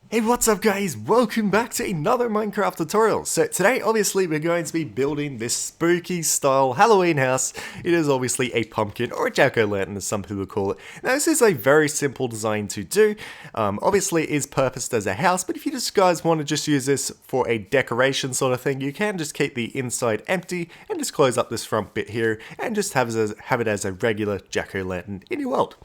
Hey, what's up guys? Welcome back to another Minecraft tutorial. So today obviously we're going to be building this spooky style Halloween house. It is obviously a pumpkin or a jack-o'-lantern as some people call it. Now this is a very simple design to do. Obviously it is purposed as a house, but if you just guys want to just use this for a decoration sort of thing, you can just keep the inside empty and just close up this front bit here and just have it as a regular jack-o'-lantern in your world.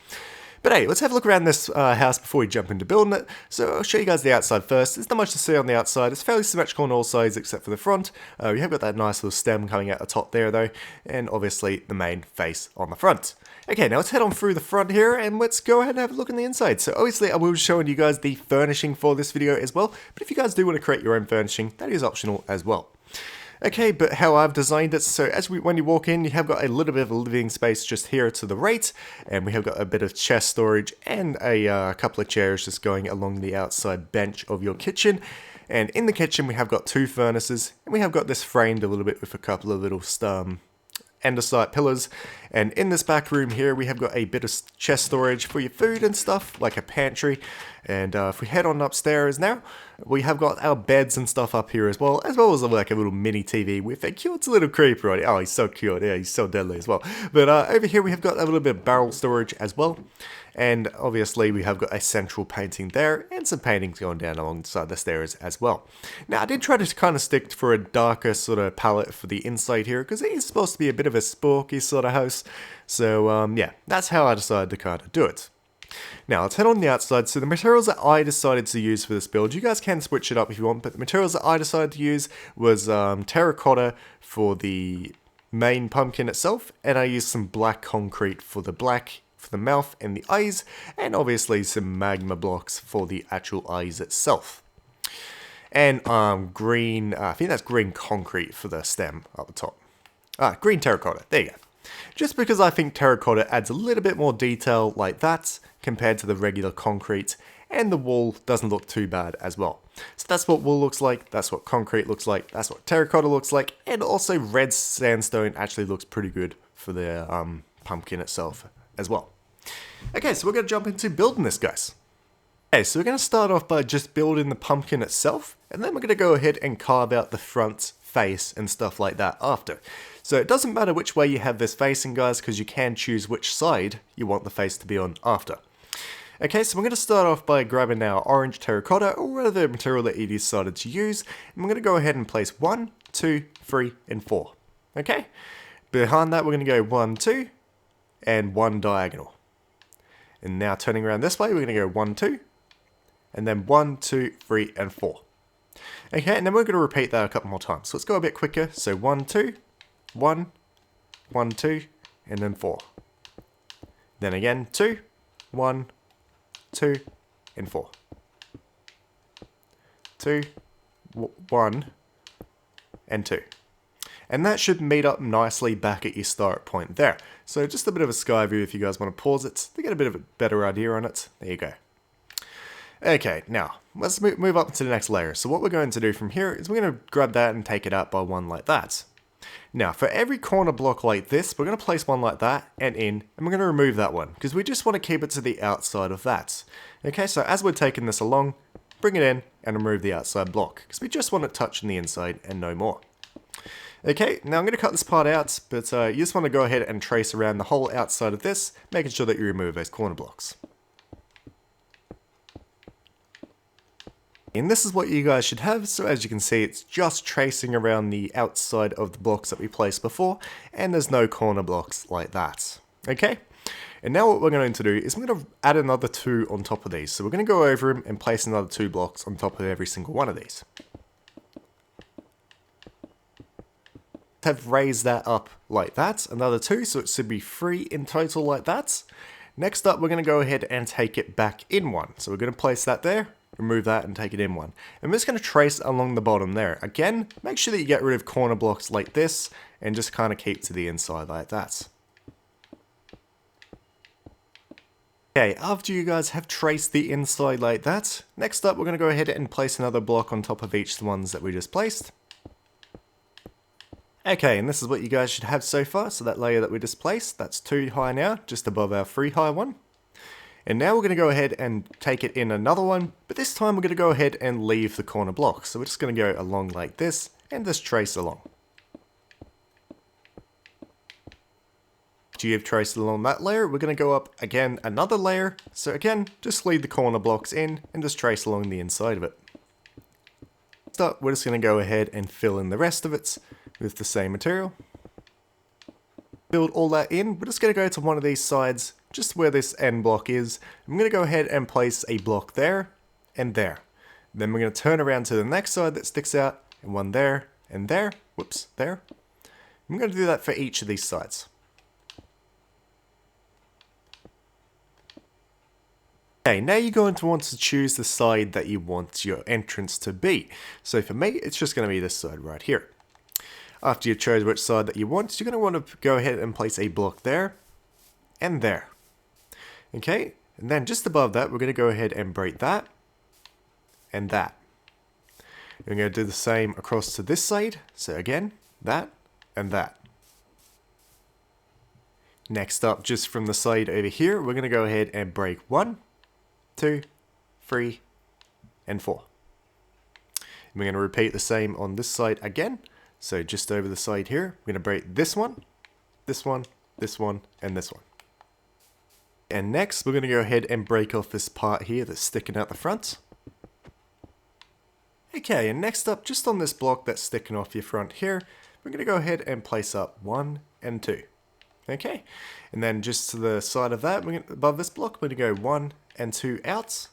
But hey, let's have a look around this house before we jump into building it. So I'll show you guys the outside first. There's not much to see on the outside. It's fairly symmetrical on all sides except for the front. We have got that nice little stem coming out the top there though, and obviously the main face on the front. Okay, now let's head on through the front here and let's go ahead and have a look on the inside. So obviously I will be showing you guys the furnishing for this video as well, but if you guys do want to create your own furnishing, that is optional as well. Okay, but how I've designed it, so when you walk in, you have got a little bit of a living space just here to the right, and we have got a bit of chest storage and a couple of chairs just going along the outside bench of your kitchen. And in the kitchen, we have got two furnaces, and we have got this framed a little bit with a couple of little andesite pillars. And in this back room here, we have got a bit of chest storage for your food and stuff, like a pantry. And if we head on upstairs now, we have got our beds and stuff up here as well as like a little mini TV with a cute little creeper on it. Oh, he's so cute. Yeah, he's so deadly as well. But over here, we have got a little bit of barrel storage as well. And obviously we have got a central painting there and some paintings going down alongside the stairs as well. Now I did try to kind of stick for a darker sort of palette for the inside here because it is supposed to be a bit of a spooky sort of house. So yeah, that's how I decided to kind of do it. Now let's head on the outside. So the materials that I decided to use for this build, you guys can switch it up if you want, but the materials that I decided to use was terracotta for the main pumpkin itself, and I used some black concrete for the mouth and the eyes, and obviously some magma blocks for the actual eyes itself. And green, I think that's green concrete for the stem up the top. Green terracotta, there you go. Just because I think terracotta adds a little bit more detail like that compared to the regular concrete, and the wall doesn't look too bad as well. So that's what wool looks like, that's what concrete looks like, that's what terracotta looks like, and also red sandstone actually looks pretty good for the pumpkin itself as well. Okay, so we're going to jump into building this, guys. Okay, so we're going to start off by just building the pumpkin itself, and then we're going to go ahead and carve out the front face and stuff like that after. So it doesn't matter which way you have this facing, guys, because you can choose which side you want the face to be on after. Okay, so we're going to start off by grabbing our orange terracotta, or whatever material that you decided to use, and we're going to go ahead and place 1, 2, 3, and 4. Okay? Behind that, we're going to go 1, 2, and 1 diagonal. And now turning around this way, we're going to go 1, 2, and then 1, 2, 3, and 4. Okay, and then we're going to repeat that a couple more times. So let's go a bit quicker. So 1, 2, 1, 1, 2, and then 4. Then again, 2, 1, 2, and 4. 2, 1, and 2. And that should meet up nicely back at your start point there. So just a bit of a sky view if you guys want to pause it to get a bit of a better idea on it. There you go. Okay, now let's move up to the next layer. So what we're going to do from here is we're going to grab that and take it out by one like that. Now for every corner block like this, we're going to place one like that and in, and we're going to remove that one because we just want to keep it to the outside of that. Okay, so as we're taking this along, bring it in and remove the outside block because we just want it touching the inside and no more. Okay, now I'm going to cut this part out, but you just want to go ahead and trace around the whole outside of this, making sure that you remove those corner blocks. And this is what you guys should have, so as you can see it's just tracing around the outside of the blocks that we placed before, and there's no corner blocks like that. Okay? And now what we're going to do is we're going to add another 2 on top of these. So we're going to go over them and place another 2 blocks on top of every single one of these. Have raised that up like that, another 2, so it should be 3 in total like that. Next up, we're going to go ahead and take it back in 1. So we're going to place that there, remove that, and take it in 1. And we're just going to trace along the bottom there. Again, make sure that you get rid of corner blocks like this, and just kind of keep to the inside like that. Okay, after you guys have traced the inside like that, next up we're going to go ahead and place another block on top of each of the ones that we just placed. Okay, and this is what you guys should have so far. So that layer that we just placed, that's 2 high now, just above our 3 high one. And now we're going to go ahead and take it in another one, but this time we're going to go ahead and leave the corner block. So we're just going to go along like this and just trace along. After you've traced along that layer, we're going to go up again another layer. So again, just leave the corner blocks in and just trace along the inside of it. So we're just going to go ahead and fill in the rest of it with the same material. Build all that in. We're just going to go to one of these sides, just where this end block is. I'm going to go ahead and place a block there and there. Then we're going to turn around to the next side that sticks out, and one there and there. Whoops, there. I'm going to do that for each of these sides. Okay, now you're going to want to choose the side that you want your entrance to be. So for me, it's just going to be this side right here. After you've chosen which side that you want, you're going to want to go ahead and place a block there and there. Okay, and then just above that, we're going to go ahead and break that and that. We're going to do the same across to this side. So again, that and that. Next up, just from the side over here, we're going to go ahead and break 1, 2, 3, and 4. And we're going to repeat the same on this side again. So just over the side here, we're going to break this one, this one, this one, and this one. And next, we're going to go ahead and break off this part here that's sticking out the front. Okay, and next up, just on this block that's sticking off your front here, we're going to go ahead and place up 1 and 2. Okay, and then just to the side of that, above this block, we're going to go 1 and 2 out.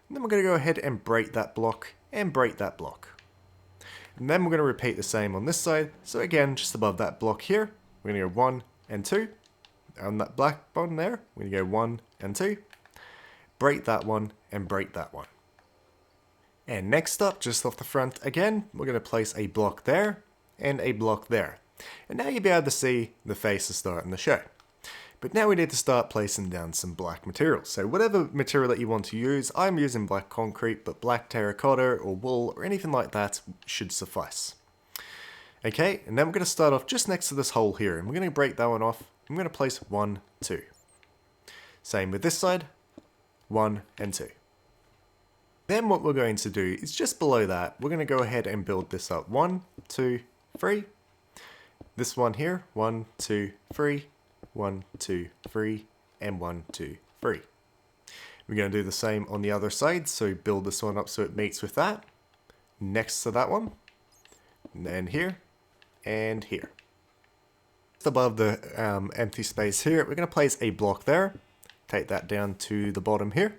And then we're going to go ahead and break that block and break that block. And then we're going to repeat the same on this side. So again, just above that block here, we're going to go 1 and 2. On that black bottom there, we're going to go 1 and 2. Break that one and break that one. And next up, just off the front again, we're going to place a block there and a block there. And now you'll be able to see the faces starting to show. But now we need to start placing down some black material. So whatever material that you want to use, I'm using black concrete, but black terracotta or wool or anything like that should suffice. Okay, and then we're going to start off just next to this hole here, and we're going to break that one off. I'm going to place 1, 2. Same with this side, 1 and 2. Then what we're going to do is just below that, we're going to go ahead and build this up. 1, 2, 3. This one here, 1, 2, 3. 1, 2, 3, and 1, 2, 3. We're going to do the same on the other side, so build this one up so it meets with that. Next to that one, and then here, and here. Just above the empty space here, we're going to place a block there. Take that down to the bottom here.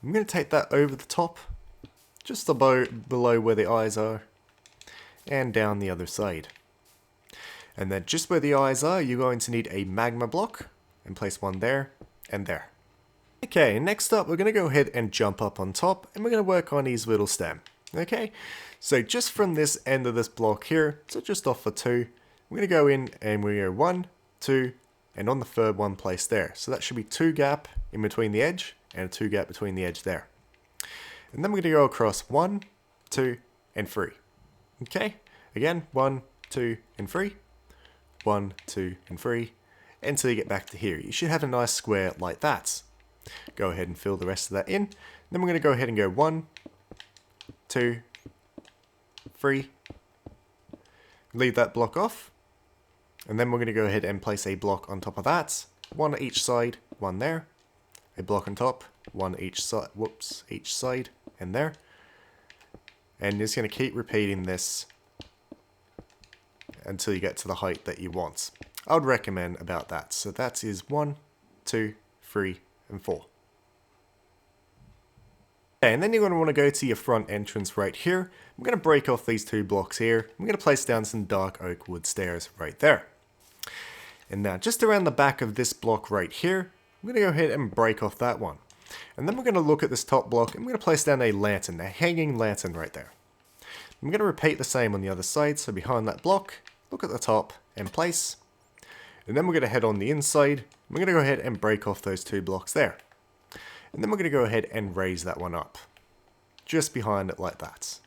I'm going to take that over the top, just below where the eyes are, and down the other side. And then just where the eyes are, you're going to need a magma block, and place one there, and there. Okay, next up, we're going to go ahead and jump up on top, and we're going to work on his little stem. Okay, so just from this end of this block here, so just off for 2, we're going to go in, and we go 1, 2, and on the third one, place there. So that should be 2 gap in between the edge, and a 2 gap between the edge there. And then we're going to go across 1, 2, and 3. Okay, again, 1, 2, and 3. 1, 2, and 3, until you get back to here. You should have a nice square like that. Go ahead and fill the rest of that in. Then we're going to go ahead and go 1, 2, 3. Leave that block off. And then we're going to go ahead and place a block on top of that. 1 each side, 1 there. A block on top, 1 each side, each side, and there. And you're just going to keep repeating this until you get to the height that you want. I would recommend about that. So that is 1, 2, 3, and 4. Okay, and then you're going to want to go to your front entrance right here. I'm going to break off these 2 blocks here. I'm going to place down some dark oak wood stairs right there. And now just around the back of this block right here, I'm going to go ahead and break off that one. And then we're going to look at this top block and I'm going to place down a lantern, a hanging lantern right there. I'm going to repeat the same on the other side, so behind that block, look at the top and place. And then we're going to head on the inside. We're going to go ahead and break off those 2 blocks there. And then we're going to go ahead and raise that one up. Just behind it like that.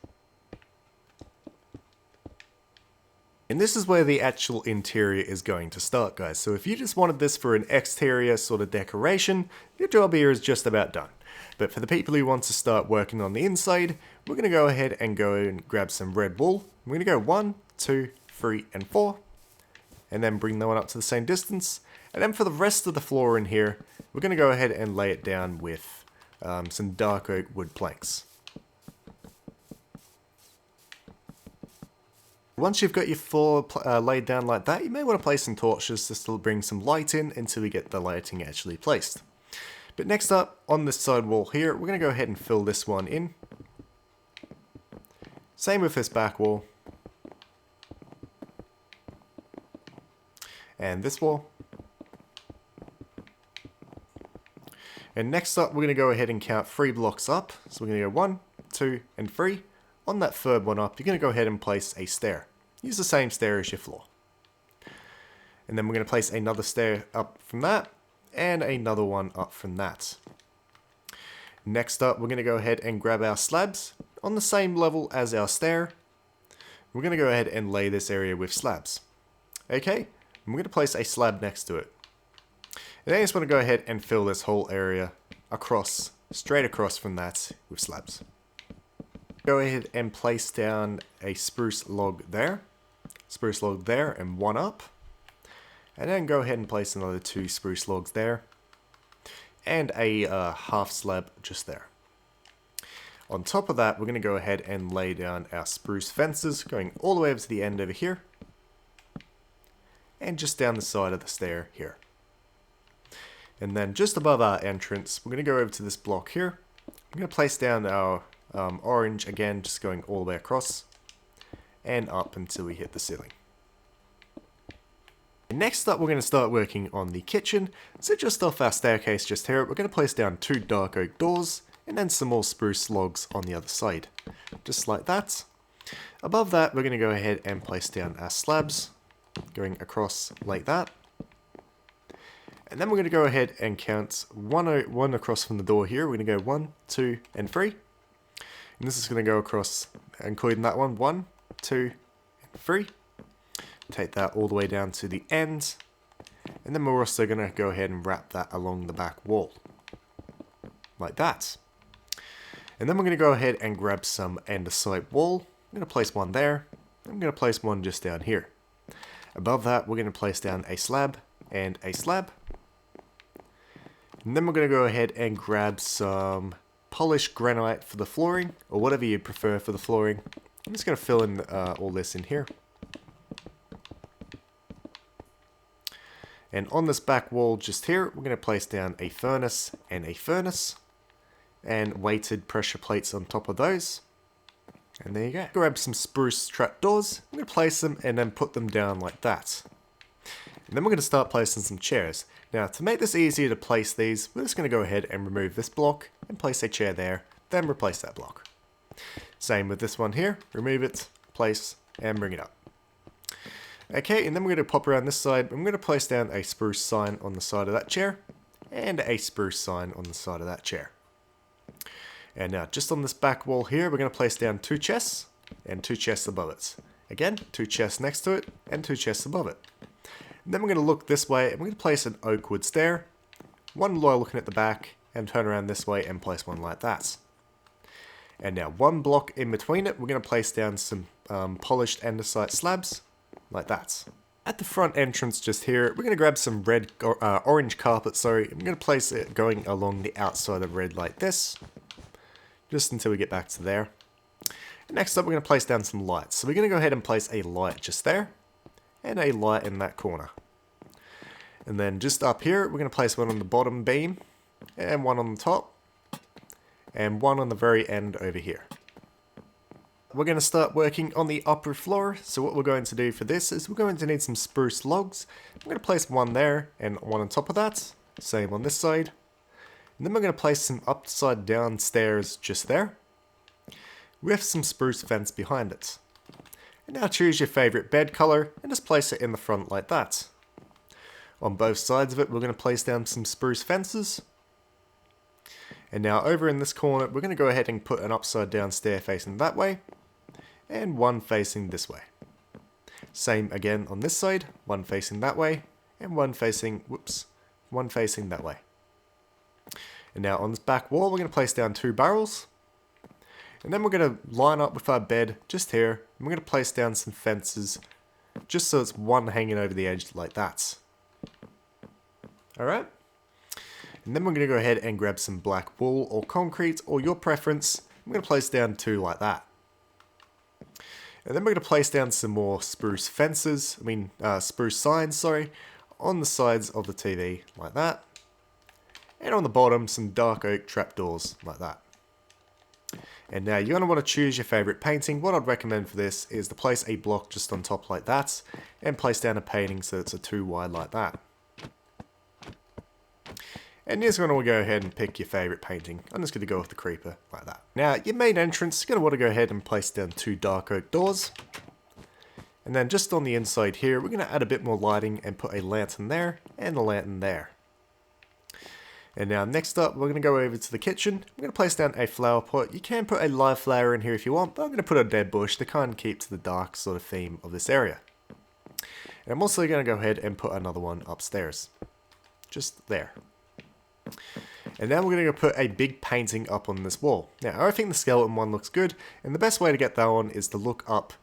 And this is where the actual interior is going to start, guys. So if you just wanted this for an exterior sort of decoration, your job here is just about done. But for the people who want to start working on the inside, we're going to go ahead and go and grab some red wool. We're going to go 1, 2, 3, and 4. And then bring that one up to the same distance. And then for the rest of the floor in here, we're going to go ahead and lay it down with some dark oak wood planks. Once you've got your floor laid down like that, you may want to place some torches just to bring some light in until we get the lighting actually placed. But next up, on this side wall here, we're going to go ahead and fill this one in. Same with this back wall. And this wall. And next up, we're going to go ahead and count 3 blocks up. So we're going to go 1, 2, and 3. On that third one up, you're going to go ahead and place a stair. Use the same stair as your floor. And then we're going to place another stair up from that, and another one up from that. Next up, we're going to go ahead and grab our slabs on the same level as our stair. We're going to go ahead and lay this area with slabs. Okay, and we're going to place a slab next to it. And then I just want to go ahead and fill this whole area across, straight across from that with slabs. Go ahead and place down a spruce log there, and one up. And then go ahead and place another 2 spruce logs there, and a half slab just there. On top of that, we're going to go ahead and lay down our spruce fences, going all the way over to the end over here, and just down the side of the stair here. And then just above our entrance, we're going to go over to this block here. I'm going to place down our orange again, just going all the way across and up until we hit the ceiling. Next up, we're going to start working on the kitchen. So just off our staircase just here, we're going to place down 2 dark oak doors and then some more spruce logs on the other side, just like that. Above that, we're going to go ahead and place down our slabs, going across like that. And then we're going to go ahead and count one across from the door here. We're going to go 1, 2, and 3. And this is going to go across, including that one, 1, 2, and 3. Take that all the way down to the end. And then we're also going to go ahead and wrap that along the back wall. Like that. And then we're going to go ahead and grab some andesite wall. I'm going to place one there. I'm going to place one just down here. Above that, we're going to place down a slab and a slab. And then we're going to go ahead and grab some polished granite for the flooring, or whatever you prefer for the flooring. I'm just going to fill in all this in here. And on this back wall just here, we're going to place down a furnace, and weighted pressure plates on top of those. And there you go. Grab some spruce trapdoors, I'm going to place them and then put them down like that. And then we're going to start placing some chairs. Now, to make this easier to place these, we're just going to go ahead and remove this block and place a chair there, then replace that block. Same with this one here, remove it, place, and bring it up. Okay, and then we're going to pop around this side. I'm going to place down a spruce sign on the side of that chair, and a spruce sign on the side of that chair. And now, just on this back wall here, we're going to place down 2 chests, and 2 chests above it. Again, 2 chests next to it, and 2 chests above it. And then we're going to look this way, and we're going to place an oak wood stair, one lower looking at the back, and turn around this way and place one like that. And now, 1 block in between it, we're going to place down some polished andesite slabs, like that. At the front entrance just here, we're going to grab some orange carpet, I'm going to place it going along the outside of red like this, just until we get back to there. And next up, we're going to place down some lights. So we're going to go ahead and place a light just there, and a light in that corner. And then just up here, we're going to place one on the bottom beam, and one on the top, and one on the very end over here. We're going to start working on the upper floor, so what we're going to do for this is we're going to need some spruce logs. I'm going to place one there, and one on top of that, same on this side. And then we're going to place some upside down stairs just there, with some spruce fence behind it. And now choose your favourite bed colour and just place it in the front like that. On both sides of it, we're going to place down some spruce fences. And now over in this corner, we're going to go ahead and put an upside down stair facing that way, and one facing this way. Same again on this side, one facing that way, and one facing that way. And now on this back wall, we're going to place down 2 barrels. And then we're going to line up with our bed just here. And we're going to place down some fences, just so it's one hanging over the edge like that. Alright. And then we're going to go ahead and grab some black wool or concrete, or your preference. I'm going to place down 2 like that. And then we're going to place down some more spruce spruce signs, sorry, on the sides of the TV, like that. And on the bottom, some dark oak trapdoors, like that. And now you're going to want to choose your favourite painting. What I'd recommend for this is to place a block just on top like that, and place down a painting so it's a 2 wide like that. And you're just going to go ahead and pick your favourite painting. I'm just going to go with the creeper, like that. Now, your main entrance, you're going to want to go ahead and place down 2 dark oak doors. And then just on the inside here, we're going to add a bit more lighting and put a lantern there, and a lantern there. And now next up, we're going to go over to the kitchen. I'm going to place down a flower pot. You can put a live flower in here if you want, but I'm going to put a dead bush to kind of keep to the dark sort of theme of this area. And I'm also going to go ahead and put another one upstairs. Just there. And now we're going to put a big painting up on this wall. Now, I think the skeleton one looks good, and the best way to get that on is to look up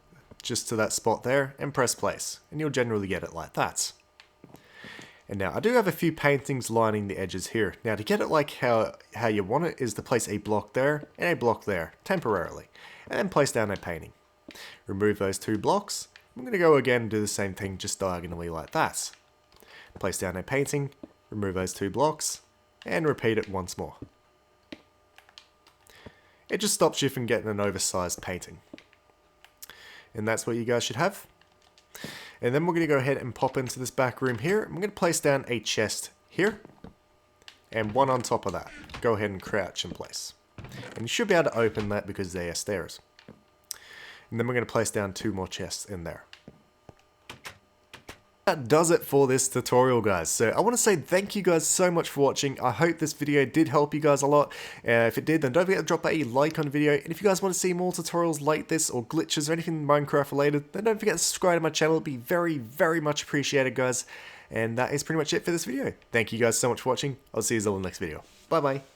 just to that spot there and press place, and you'll generally get it like that. And now, I do have a few paintings lining the edges here. Now, to get it like how you want it is to place a block there and a block there, temporarily, and then place down a painting. Remove those 2 blocks. I'm going to go again and do the same thing just diagonally like that. Place down a painting, remove those 2 blocks, and repeat it once more. It just stops you from getting an oversized painting. And that's what you guys should have. And then we're going to go ahead and pop into this back room here. I'm going to place down a chest here, and one on top of that. Go ahead and crouch in place. And you should be able to open that because they are stairs. And then we're going to place down 2 more chests in there. That does it for this tutorial, guys. So I want to say thank you guys so much for watching. I hope this video did help you guys a lot. If it did, then don't forget to drop a like on the video. And if you guys want to see more tutorials like this, or glitches, or anything Minecraft related, then don't forget to subscribe to my channel. It'd be very, very much appreciated, guys. And that is pretty much it for this video. Thank you guys so much for watching. I'll see you all in the next video. Bye bye.